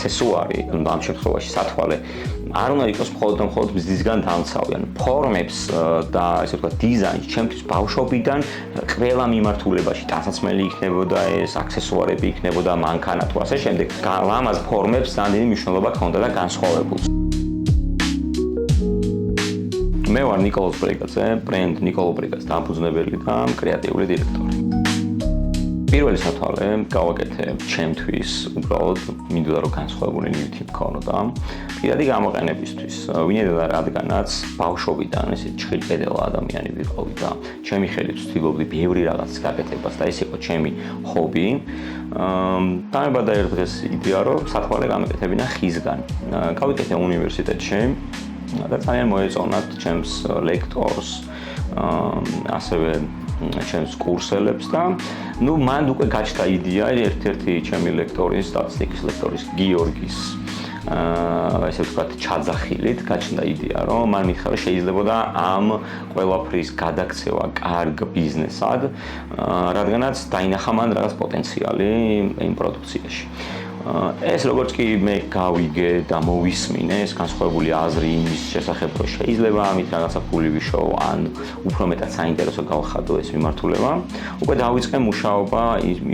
აქსესუარი, ამ შემთხვევაში სათვალე არ უნდა იყოს მხოლოდ მზისგან დამცავი, ანუ ფორმებს და ესე ვთქვათ დიზაინს ჩემთვის ბავშვობიდან ყველა მიმართულებაში ტანსაცმელი იქნებოდა ეს, აქსესუარები იქნებოდა მანქანა თუ ასე შემდეგ. ლამაზ ფორმებს ძალიან დიდი მნიშვნელობა ჰქონდა და განსხვავებულს. მე ვარ ნიკოლოზ ბრეგაძე, ბრენდ ნიკოლო ბრეგაძე დამფუძნებელი და კრეატიული დირექტორი. პირველი სათვალე გავაკეთე ჩემთვის, უბრალოდ მინდოდა რომ განსხვავებული ნივთი მქონოდა. პირადი გამოყენებისთვის, ვინაიდან რადგანაც ბავშვობიდან ესე ჩხილ-პედელა ადამიანი ვიყავი და ჩემი ხელით ვცდილობდი ბევრი რაღაც გაკეთებას და ეს იყო ჩემი ჰობი. დამებადა ერთ დღეს იდეა რომ სათვალე გამეკეთებინა ხისგან. გავიკეთე უნივერსიტეტში და ძალიან მოეწონათ ჩემს ლექტორს, ასევე ჩემს კურსელებს და მან უკვე გაჩნდა იდეა ერთ-ერთი ჩემი ლექტორის, სტატისტიკის ლექტორის გიორგის ესე ვთქვათ ჩაძახილით გაჩნდა იდეა რომ მან მითხრა რომ შეიძლებოდა ამ ყველაფრის გადაქცევა კარგ ბიზნესად, რადგანაც დაინახა მან რაღაც პოტენციალი იმ პროდუქციაში. ეს როგორც კი მე გავიგე და მოვისმინე ეს განსხვავებული აზრი იმის შესახებ რომ შეიძლება ამით რაღაცა ფული ვიშოვო ან უფრო მეტად საინტერესო გავხადო ეს მიმართულება, უკვე დავიწყე მუშაობა,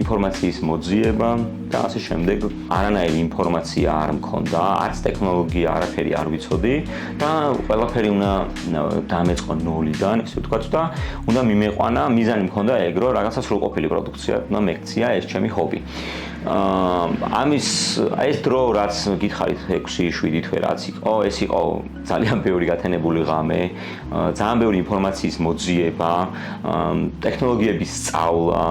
ინფორმაციის მოძიება და ასე შემდეგ. არანაირი ინფორმაცია არ მქონდა, არც ტექნოლოგია, არაფერი არ ვიცოდი და ყველაფერი უნდა დამეწყო ნოლიდან, ესე ვთქვათ და უნდა მიმეყვანა, მიზანი მქონდა ეგ რომ რაღაცა სრულყოფილი პროდუქცია უნდა მეკცია ეს ჩემი ჰობი. ეს დრო რაც გითხარით 6-7 თვე რაც იყო, ეს იყო ძალიან ბევრი გათენებული ღამე, ძალიან ბევრი ინფორმაციის მოძიება, ტექნოლოგიების სწავლა,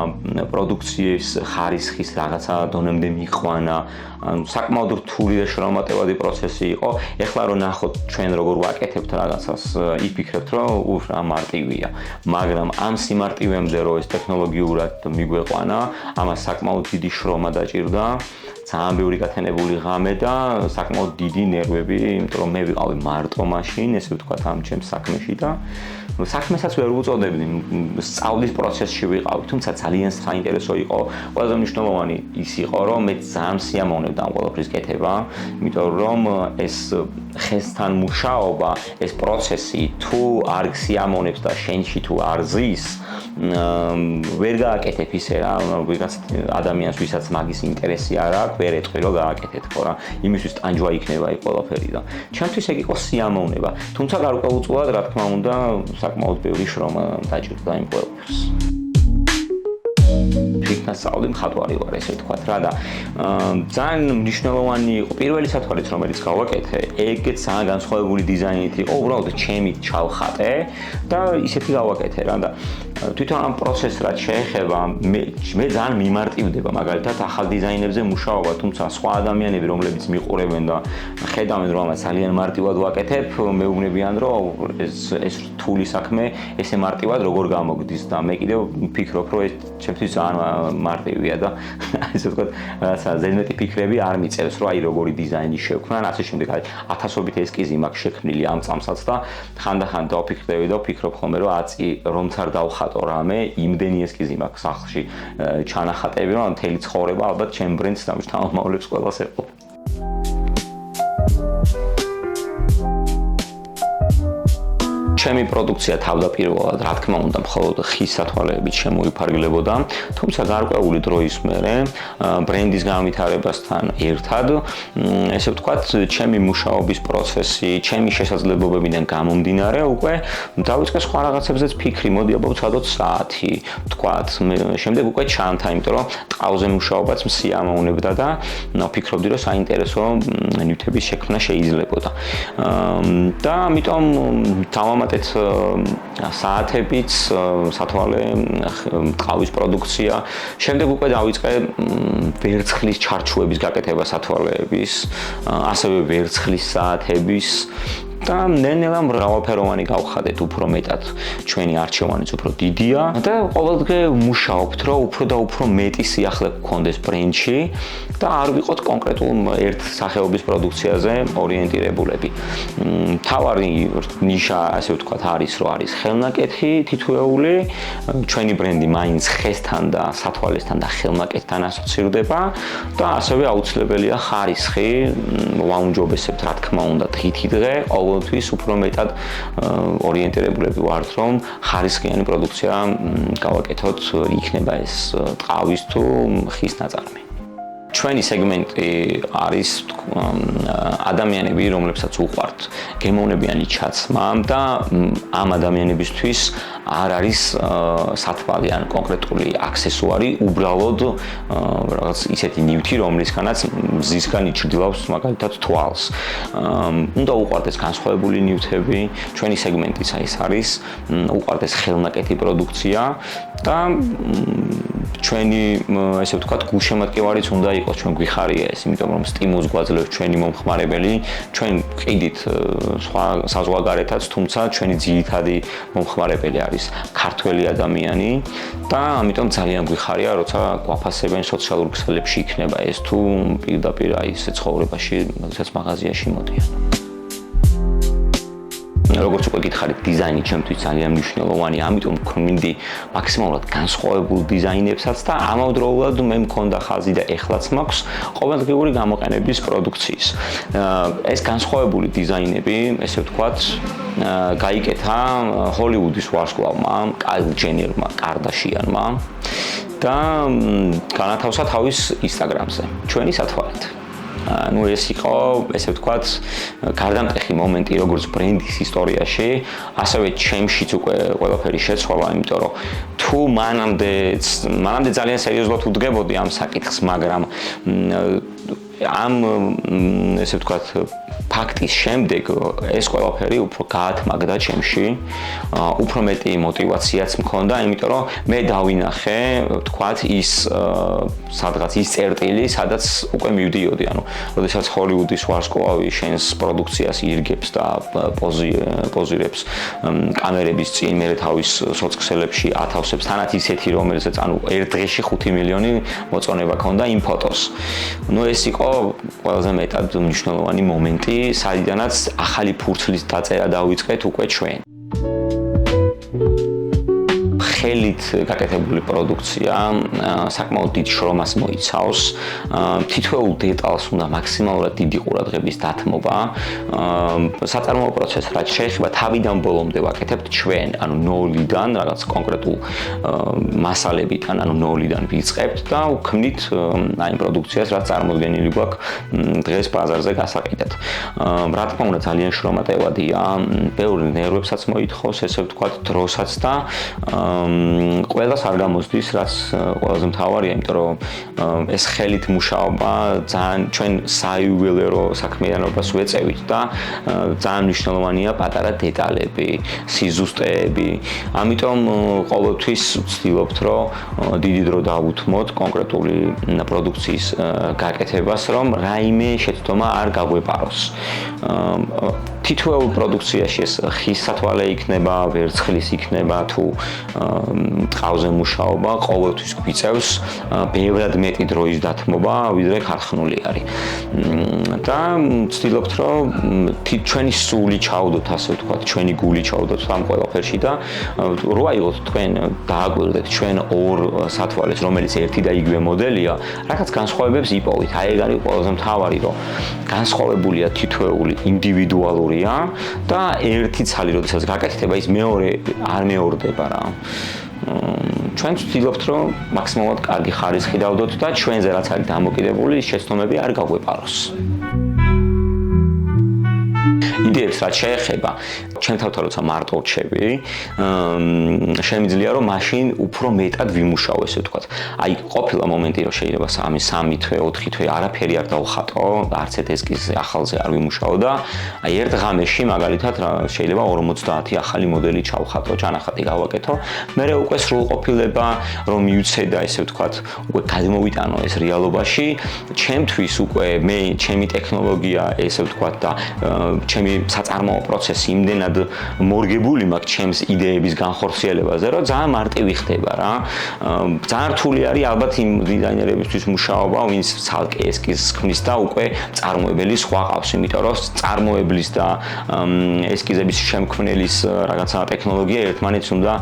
პროდუქციის ხარისხის რაღაცა დონემდე მიყვანა, საკმაოდ რთული და შრომატევადი პროცესი იყო. ეხლა რომ ნახოთ ჩვენ როგორ ვაკეთებთ რაღაცას, იფიქრებთ რომ რა მარტივია, მაგრამ ამ სიმარტივემდე რომ ეს ტექნოლოგიურად მიგვეყვანა, ამას საკმაოდ დიდი შრომა დაჭირდა. ძალიან ბევრი გათენებული ღამე და საკმაოდ დიდი ნერვები, იმიტომ რომ მე ვიყავი მარტო მაშინ, ესე ვთქვათ ამ ჩემს საქმეში და საქმესაც ვერ უწოდებდი, სწავლის პროცესში ვიყავი, თუმცა ძალიან საინტერესო იყო. ყველაზე მნიშვნელოვანი ის იყო, რომ მე ძალიან სიამოვნებდა ამ ყველაფრის კეთება, იმიტომ რომ ეს ხესთან მუშაობა, ეს პროცესი თუ არ სიამოვნებს და შენში თუ არ ზის, ვერ გააკეთებ ისე რა, ვიღაც ადამიანს ვისაც მაგის ინტერესი არ აქვს, ვერ ეტყვი რომ გააკეთეთ ხო რა, იმისთვის ტანჯვა იქნება იქ ყველაფერი და ჩემთვის ეგ იყო სიამოვნება, თუმცა გარკვეულწილად რა თქმა უნდა საკმაოდ ბევრი შრომა დაჭირდა იმ ყველაფერს. ფიქნასწავლი მხატვარი ვარ, ესე ვთქვათ რა და ძალიან მნიშვნელოვანი იყო პირველი სათვალეც რომელიც გავაკეთე, ეგეც ძალიან განსხვავებული დიზაინით იყო, უბრალოდ ჩემი ჩავხატე და ისეთი გავაკეთე რა და თვითონ ამ პროცესს რაც შეეხება, მე ძალიან მიმარტივდება მაგალითად ახალ დიზაინებზე მუშაობა, თუმცა სხვა ადამიანები რომლებიც მიყურებენ და ხედავენ რომ ამას ძალიან მარტივად ვაკეთებ, მეუბნებიან რომ ეს რთული საქმე ესე მარტივად როგორ გამოგდის და მე კიდევ ვფიქრობ რომ ეს ჩემთვის ძალიან მარტივია და ესე ვთქვათ რაღაცა ზედმეტი ფიქრები არ მიწევს რომ აი როგორი დიზაინი შევქმნა, ასე შემდეგ არის ათასობით ესკიზი მაქვს შექმნილი ამ წამსაც და ხანდახან დავფიქრდები და ვფიქრობ ხოლმე რომ აწი რომც არ დავხატო რამე, იმდენი ესკიზი მაქვს სახლში ჩანახატები, რომ მთელი ცხოვრება ალბათ ჩემ ბრენდს დამშთამომავლებს ყველას ეყო. ჩემი პროდუქცია თავდაპირველად, რა თქმა უნდა, მხოლოდ ხის სათვალეებით შემოიფარგლებოდა, თუმცა გარკვეული დროის მერე ბრენდის განვითარებასთან ერთად, ესე ვთქვათ, ჩემი მუშაობის პროცესი, ჩემი შესაძლებლობებიდან გამომდინარე, უკვე დავიწყე სხვა რაღაცებზეც ფიქრი, მოდი აბა ვცადოთ საათი, ვთქვათ, შემდეგ უკვე ჩანთა, იმიტომ რომ ტყავზე მუშაობაც მსიამოვნებდა და ვფიქრობდი, რომ საინტერესო ნივთების შექმნა შეიძლებოდა. და ამიტომ დავამატეთ საათებიც, სათვალე, ტყავის პროდუქცია. შემდეგ უკვე დავიწყე ვერცხლის ჩარჩოების გაკეთება სათვალეების, ასევე ვერცხლის საათების და ნელ-ნელა მრავალფეროვანი გავხადეთ, უფრო მეტად ჩვენი არჩევანიც უფრო დიდია და ყოველდღე ვმუშაობთ, რომ უფრო და უფრო მეტი სიახლე გქონდეს ბრენდში და არ ვიყოთ კონკრეტულ ერთ სახეობის პროდუქციაზე ორიენტირებულები. მთავარი ნიშა, ასე ვთქვათ, არის, რომ არის ხელნაკეთი თითოეული, ჩვენი ბრენდი მაინც ხესთან და სათვალესთან და ხელნაკეთთან ასოცირდება და ასევე აუცილებელია ხარისხი, ვაუმჯობესებთ, რა თქმა უნდა, დღითი დღე ყოველთვის უფრო მეტად ორიენტირებულები ვართ, რომ ხარისხიანი პროდუქცია გავაკეთოთ, იქნება ეს ტყავის თუ ხის ნაწარმი. ჩვენი სეგმენტი არის ადამიანები, რომლებსაც უყვართ გემოვნებიანი ჩაცმა და ამ ადამიანებისთვის არ არის სათვალე ან კონკრეტული აქსესუარი, უბრალოდ რაღაც ისეთი ნივთი, რომლისგანაც მზისგან იჩრდილავს მაგალითად თვალს. უნდა უყვარდეს განსხვავებული ნივთები, ჩვენი სეგმენტიც ის არის, უყვარდეს ხელნაკეთი პროდუქცია და ჩვენი ესე ვთქვათ გულშემატკივარიც უნდა იყოს, ჩვენ გვიხარია ეს, იმიტომ რომ სტიმულს გვაძლევს ჩვენი მომხმარებელი, ჩვენ ყიდით სხვა საზღვარგარეთაც, თუმცა ჩვენი ძირითადი მომხმარებელი არის ქართველი ადამიანი და ამიტომ ძალიან გვიხარია, როცა გვაფასებენ სოციალურ ქსელებში იქნება ეს თუ პირდაპირ ისე ცხოვრებაში, როდესაც მაღაზიაში მოდიან. როგორც უკვე გითხარით, დიზაინი ჩემთვის ძალიან მნიშვნელოვანი, ამიტომ გვქონდი მაქსიმალურად განსხვავებულ დიზაინებსაც და ამავდროულად მე მქონდა ხაზი და ეხლაც მაქვს ყოველდღიური გამოყენების პროდუქციის. ეს განსხვავებული დიზაინები, ესე ვთქვათ, გაიკეთა ჰოლივუდის ვარსკვლავმა, კაილ ჯენერმა, კარდაშიანმა და განათავსა თავის ინსტაგრამზე, ჩვენი სათვალეთ. ეს იყო, ესე ვთქვათ, გარდამტეხი მომენტი როგორც ბრენდის ისტორიაში, ასევე ჩემშიც უკვე ყველაფერი შეცვალა, იმიტომ რომ თუ მანამდე ძალიან სერიოზულად ვუდგებოდი ამ საკითხს, მაგრამ ამ ესე ვთქვათ ფაქტის შემდეგ ეს ყველაფერი უფრო გაათმაგდა ჩემში, უფრო მეტი мотиваციაც მქონდა, იმიტომ რომ მე დავინახე, ვთქვათ, ის სადღაც ის წერტილი, სადაც უკვე მივდიოდი, ანუ როდესაც ჰოლივუდის ვარსკვლავი შენს პროდუქციას ირგებს და პოზირებს კამერების წინ, მერე თავის სოციქსელებში ათავსებს, თანაც ისეთი, რომელსაც ანუ ერთ დღეში 5 მილიონი მოწონება ჰქონდა იმ ფოტოს. ეს იყო ყველაზე მეტად მნიშვნელოვანი მომენტი, სადიდანაც ახალი ფურცლის დაწერა დავიწყეთ უკვე ჩვენ. ხელით გაკეთებული პროდუქცია საკმაოდ დიდ შრომას მოიცავს. თითოეულ დეტალს უნდა მაქსიმალურად დიდი ყურადღების დათმობა. საწარმოო პროცესს რაც შეეხება თავიდან ბოლომდე ვაკეთებთ ჩვენ, ანუ ნოლიდან, რაღაც კონკრეტულ მასალებიდან, ანუ ნოლიდან ვიწყებთ და ვქმნით აი პროდუქციას, რაც წარმოდგენილი გვაქვს დღეს ბაზარზე გასაყიდად. რა თქმა უნდა, ძალიან შრომატევადია, ბევრი ნერვებსაც მოითხოვს, ესე ვთქვათ, დროსაც და ყველას არ გამოსდის, რაც ყველაზე მთავარია, იმიტომ რომ ეს ხელით მუშაობა ძალიან ჩვენ საიუველერო საქმიანობას ვეწევით და ძალიან მნიშვნელოვანია პატარა დეტალები, სიზუსტეები. ამიტომ ყოველთვის ვცდილობთ, რომ დიდი დრო დავუთმოთ კონკრეტული პროდუქციის გაკეთებას, რომ რაიმე შეცდომა არ გაგვეპაროს. თითოეულ პროდუქციაში ეს ხის სათვალე იქნება, ვერცხლის იქნება თუ ტყავზე მუშაობა ყოველთვის გვიწევს ბევრად მეტი დროის დათმობა, ვიდრე ქარხნული არის. და ვცდილობთ, რომ ჩვენი სული ჩაუდოთ, ასე ვთქვათ, ჩვენი გული ჩაუდოთ ამ ყველაფერში და რო აიღოთ თქვენ დააკვირდეთ ჩვენ ორ სათვალეს, რომელიც ერთი და იგივე მოდელია, რაღაც განსხვავებებს იპოვით. აი ეგ არის ყველაზე მთავარი, რომ განსხვავებულია თითოეული ინდივიდუალურია და ერთი ცალი, როდესაც გაკეთდება, ის მეორე არ მეორდება რა. ჩვენ ვცდილობთ, რომ მაქსიმალურად კარგი ხარისხი დავდოთ და ჩვენზე რაც არის დამოკიდებული, შეცდომები არ გაგვეპაროს. იდეებს რაც შეეხება ჩვენ თავთან როცა მარტო რჩები, შემიძლია რომ მაშინ უფრო მეტად ვიმუშაო, ესე ვთქვათ. აი, ყოფილა მომენტი რომ შეიძლება 3 თვე, 4 თვე არაფერი არ დავხატო, არც ერთ ესკიზზე ახალზე არ ვიმუშაო და აი ერთ ღამეში მაგალითად შეიძლება 50 ახალი მოდელი ჩავხატო, ჩანახატი გავაკეთო, მე უკვე სრულყოფილება რომ მივცე და ესე ვთქვათ, უკვე გადმოვიტანო ეს რეალობაში, ჩემთვის უკვე მე ჩემი ტექნოლოგია, ესე ვთქვათ და ჩემი წარმოო პროცესი იმდენად მორგებული მაქვს ჩემს იდეების განხორციელებაზე, რომ ძალიან მარტივი ხდება რა. ძალიან რთული არის ალბათ იმ დიზაინერებისთვის მუშაობა, ვინც ცალკე ესკიზს ქმნის და უკვე წარმოებელი სხვა ყავს, იმიტომ რომ წარმოებლის და ესკიზების შემქმნელის რაღაცა ტექნოლოგია ერთმანეთს უნდა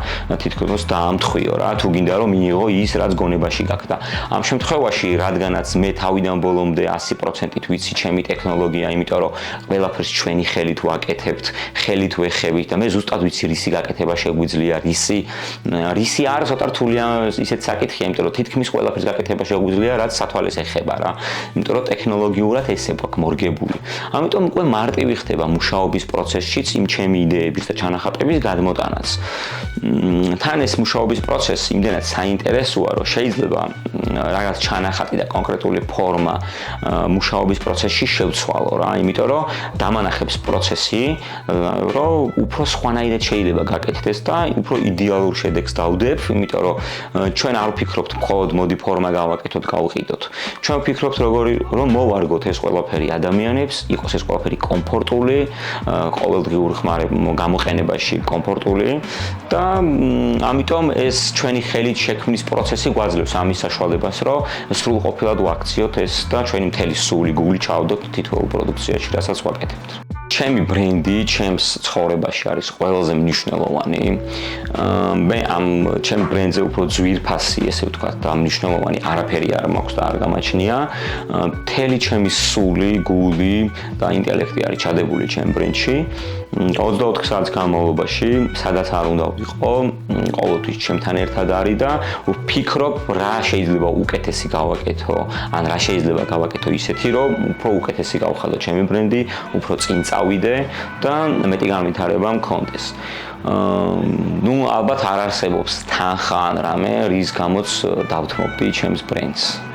თითქოს დაამთხვიო რა, თუ გინდა რომ მიიღო ის, რაც გონებაში გაქვს და ამ შემთხვევაში, რადგანაც მე თავიდან ბოლომდე 100%-ით ვიცი ჩემი ტექნოლოგია, იმიტომ რომ ყველაფერს ჩვენი ხელით ვაკეთებთ, ხელით ვეხებით და მე ზუსტად ვიცი რისი გაკეთება შეგვიძლია, რისი არ ცოტა რთულია ისეთ საკითხია, იმიტომ რომ თითქმის ყველაფერს გაკეთება შეგვიძლია, რაც სათვალეს ეხება რა. იმიტომ რომ ტექნოლოგიურად ესე გვაქვს მორგებული. ამიტომ უკვე მარტივი ხდება მუშაობის პროცესშიც იმ ჩემი იდეების და ჩანახატების გადმოტანაც. თან ეს მუშაობის პროცესი იმდენად საინტერესოა, რომ შეიძლება რაღაც ჩანახატი და კონკრეტული ფორმა მუშაობის პროცესში შევცვალო რა, იმიტომ რომ დამანახებს პროცესი, რომ უფრო სხვანაირად შეიძლება გაკეთდეს და უფრო იდეალურ შედეგს დავდებ, იმიტომ რომ ჩვენ არ ვფიქრობთ მხოლოდ მოდი ფორმა გავაკეთოთ, გავყიდოთ. ჩვენ ვფიქრობთ რომ მოვარგოთ ეს ყველაფერი ადამიანებს, იყოს ეს ყველაფერი კომფორტული, ყოველდღიურ გამოყენებაში კომფორტული და ამიტომ ეს ჩვენი ხელით შექმნის პროცესი გვაძლევს ამის საშუალებას, რომ სრულყოფილად ვაქციოთ ეს და ჩვენი მთელი სული გული ჩავდოთ თითოეულ პროდუქციაში, რასაც ვაკეთებთ. ჩემი ბრენდი ჩემს ცხოვრებაში არის ყველაზე მნიშვნელოვანი. მე ამ ჩემ ბრენდზე უფრო ძვირფასი, ესე ვთქვათ, და მნიშვნელოვანი არაფერი არ მაქვს და არ გამაჩნია. მთელი ჩემი სული, გული და ინტელექტი არის ჩადებული ჩემ ბრენდში. 24 საათის განმავლობაში, სადაც არ უნდა ვიყო, ყოველთვის ჩემთან ერთად არის და ვფიქრობ, რა შეიძლება უკეთესი გავაკეთო, ან რა შეიძლება გავაკეთო ისეთი, რომ უფრო უკეთესი გავხადო ჩემი ბრენდი, უფრო წინ წავიდე და მეტი განვითარება მქონდეს. ალბათ არ არსებობს თანხა ან რამე, რის გამოც დავთმობდი ჩემს ბრენდს.